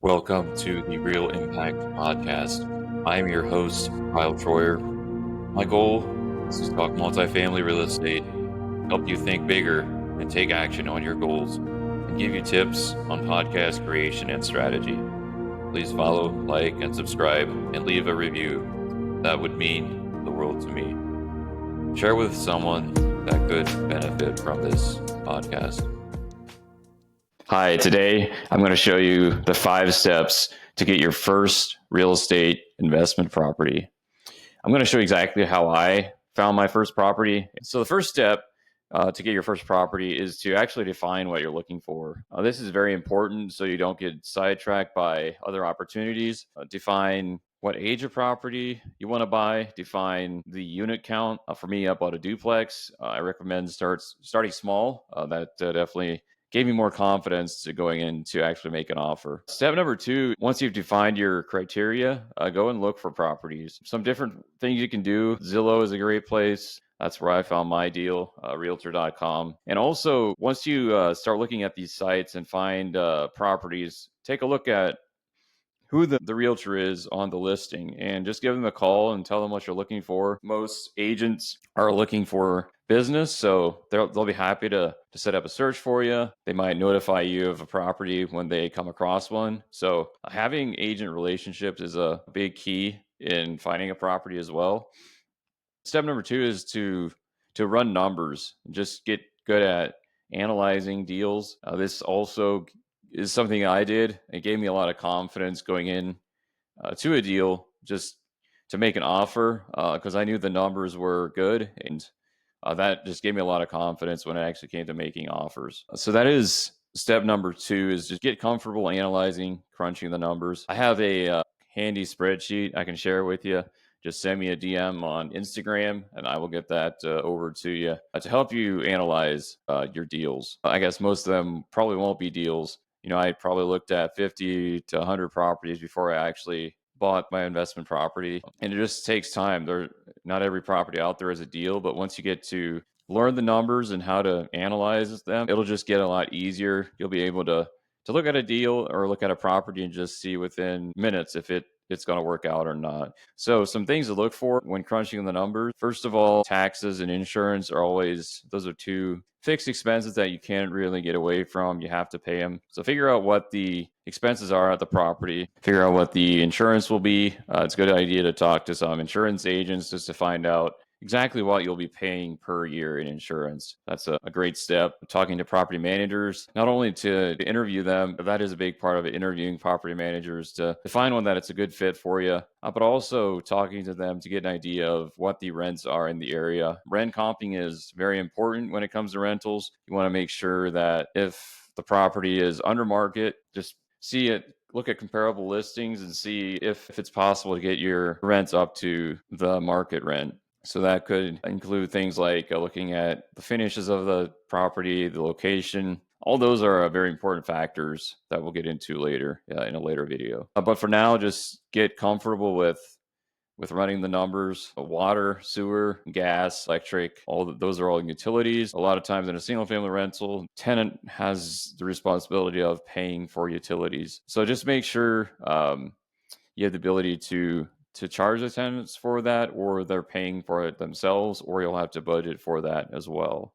Welcome to the Real Impact Podcast. I am your host, Kyle Troyer. My goal is to talk multifamily real estate, help you think bigger and take action on your goals, and give you tips on podcast creation and strategy. Please follow, like, and subscribe, and leave a review. That would mean the world to me. Share with someone that could benefit from this podcast. Hi, today I'm going to show you the 5 steps to get your first real estate investment property. I'm going to show you exactly how I found my first property. So the first step to get your first property is to actually define what you're looking for. This is very important so you don't get sidetracked by other opportunities. Define what age of property you want to buy. Define the unit count. For me, I bought a duplex. I recommend starting small. That definitely gave me more confidence to going in to actually make an offer. Step number 2, once you've defined your criteria, go and look for properties. Some different things you can do. Zillow is a great place. That's where I found my deal, realtor.com. And also, once you start looking at these sites and find properties, take a look at who the realtor is on the listing and just give them a call and tell them what you're looking for. Most agents are looking for business, so they'll be happy to set up a search for you. They might notify you of a property when they come across one. So having agent relationships is a big key in finding a property as well. Step number 2 is to run numbers and just get good at analyzing deals. This also is something I did. It gave me a lot of confidence going in to a deal just to make an offer because I knew the numbers were good, and that just gave me a lot of confidence when it actually came to making offers. So that is step number 2, is just get comfortable analyzing, crunching the numbers. I have a handy spreadsheet I can share with you. Just send me a DM on Instagram and I will get that over to you to help you analyze your deals. I guess most of them probably won't be deals. I probably looked at 50 to 100 properties before I actually bought my investment property. And it just takes time. Not every property out there is a deal, but once you get to learn the numbers and how to analyze them, it'll just get a lot easier. You'll be able to look at a deal or look at a property and just see within minutes if it's going to work out or not. So some things to look for when crunching the numbers. First of all, taxes and insurance those are 2 fixed expenses that you can't really get away from. You have to pay them. So figure out what the expenses are at the property. Figure out what the insurance will be. It's a good idea to talk to some insurance agents just to find out exactly what you'll be paying per year in insurance. That's a great step. Talking to property managers, not only to interview them, but that is a big part of it, interviewing property managers to find one that it's a good fit for you, but also talking to them to get an idea of what the rents are in the area. Rent comping is very important when it comes to rentals. You want to make sure that if the property is under market, just see it. Look at comparable listings and see if it's possible to get your rents up to the market rent. So that could include things like looking at the finishes of the property, the location. All those are very important factors that we'll get into later in a later video. But for now, just get comfortable with running the numbers. Water, sewer, gas, electric, those are all utilities. A lot of times in a single family rental, tenant has the responsibility of paying for utilities. So just make sure you have the ability to charge the tenants for that, or they're paying for it themselves, or you'll have to budget for that as well.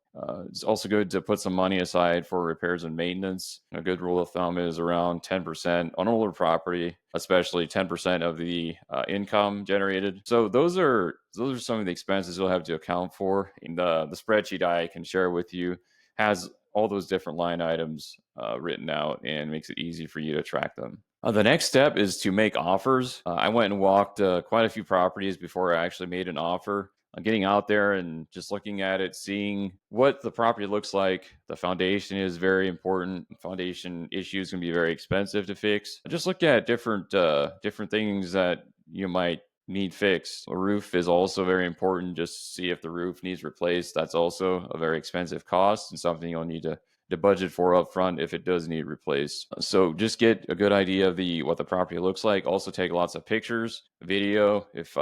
It's also good to put some money aside for repairs and maintenance. A good rule of thumb is around 10% on older property, especially 10% of the income generated. So those are some of the expenses you'll have to account for. And the spreadsheet I can share with you has all those different line items written out and makes it easy for you to track them. The next step is to make offers. I went and walked quite a few properties before I actually made an offer. Getting out there and just looking at it, seeing what the property looks like. The foundation is very important. Foundation issues can be very expensive to fix. Just look at different things that you might need fixed. A roof is also very important. Just see if the roof needs replaced. That's also a very expensive cost and something you'll need to budget for up front if it does need replaced. So just get a good idea of what the property looks like. Also take lots of pictures, video if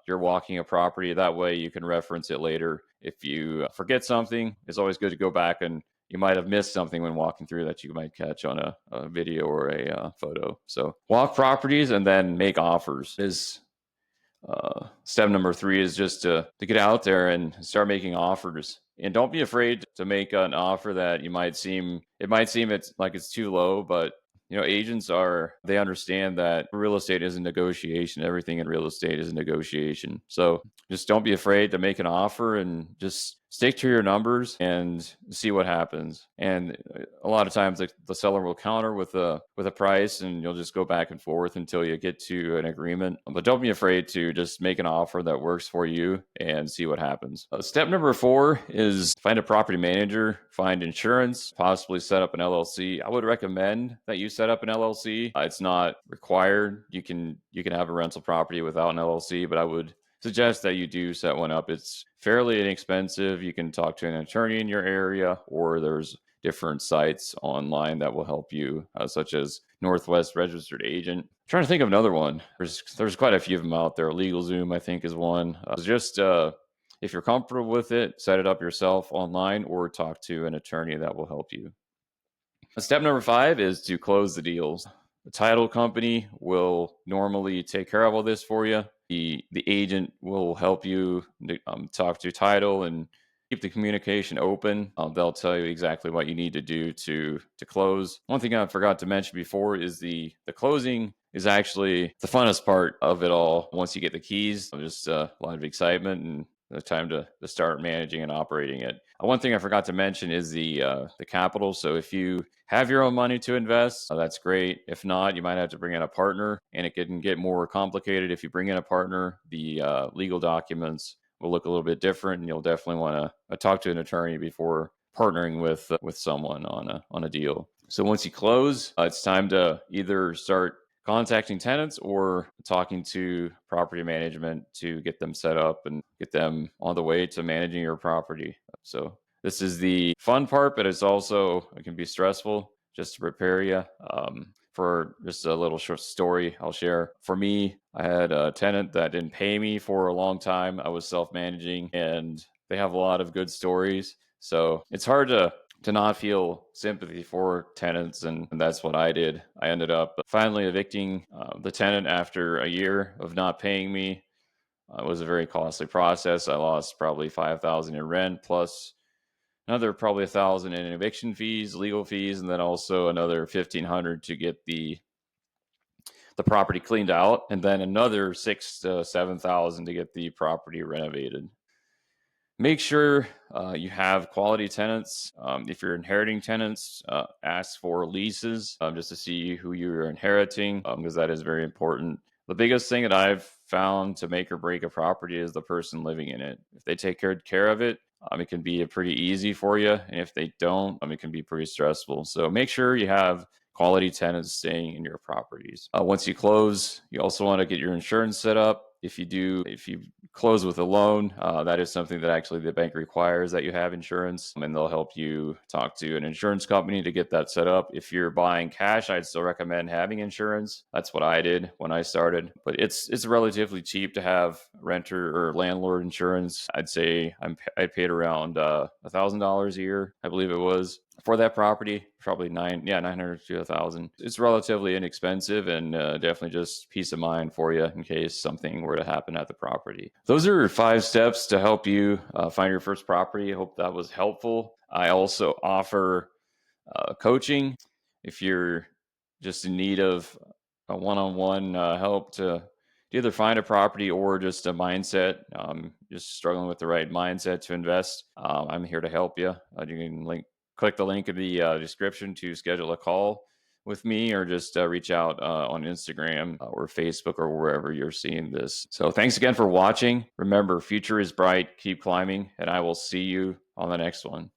you're walking a property. That way you can reference it later. If you forget something, it's always good to go back and you might have missed something when walking through that you might catch on a video or a photo. So walk properties and then make offers is step number 3 is just to get out there and start making offers. And don't be afraid to make an offer that it might seem it's like it's too low, but agents they understand that real estate is a negotiation. Everything in real estate is a negotiation. So just don't be afraid to make an offer and just stick to your numbers and see what happens. And a lot of times the seller will counter with a price, and you'll just go back and forth until you get to an agreement. But don't be afraid to just make an offer that works for you and see what happens. Step number 4 is find a property manager, find insurance, possibly set up an LLC. I would recommend that you set up an LLC. It's not required. You can have a rental property without an LLC, but I would suggest that you do set one up. It's fairly inexpensive. You can talk to an attorney in your area, or there's different sites online that will help you, such as Northwest Registered Agent. I'm trying to think of another one. There's quite a few of them out there. LegalZoom, I think, is one. If you're comfortable with it, set it up yourself online or talk to an attorney that will help you. Step number 5 is to close the deals. The title company will normally take care of all this for you. The agent will help you talk to title and keep the communication open. They'll tell you exactly what you need to do to close. One thing I forgot to mention before is the closing is actually the funnest part of it all. Once you get the keys, just a lot of excitement and the time to start managing and operating it. One thing I forgot to mention is the capital. So if you have your own money to invest, that's great. If not, you might have to bring in a partner, and it can get more complicated. If you bring in a partner, the legal documents will look a little bit different, and you'll definitely want to talk to an attorney before partnering with someone on a deal. So once you close, it's time to either start contacting tenants or talking to property management to get them set up and get them on the way to managing your property. So this is the fun part, but it can be stressful. Just to prepare you for just a little short story I'll share. For me, I had a tenant that didn't pay me for a long time. I was self-managing, and they have a lot of good stories. So it's hard to not feel sympathy for tenants, and that's what I did. I ended up finally evicting the tenant after a year of not paying me. It was a very costly process. I lost probably $5,000 in rent, plus another probably $1,000 in eviction fees, legal fees, and then also another $1,500 to get the property cleaned out, and then another $6,000 to $7,000 to get the property renovated. Make sure you have quality tenants. If you're inheriting tenants, ask for leases just to see who you're inheriting, because that is very important. The biggest thing that I've found to make or break a property is the person living in it. If they take care of it, it can be pretty easy for you. And if they don't, it can be pretty stressful. So make sure you have quality tenants staying in your properties. Once you close, you also want to get your insurance set up. If you close with a loan, that is something that actually the bank requires that you have insurance, and they'll help you talk to an insurance company to get that set up. If you're buying cash, I'd still recommend having insurance. That's what I did when I started, but it's relatively cheap to have renter or landlord insurance. I'd say I paid around $1,000 a year, I believe it was, for that property. Probably 900 to 1,000. It's relatively inexpensive, and definitely just peace of mind for you in case something were to happen at the property. Those are 5 steps to help you find your first property. I hope that was helpful. I also offer coaching if you're just in need of a one-on-one help to either find a property or just a mindset, just struggling with the right mindset to invest. I'm here to help you. You can click the link in the description to schedule a call with me, or just reach out on Instagram or Facebook or wherever you're seeing this. So thanks again for watching. Remember, future is bright. Keep climbing, and I will see you on the next one.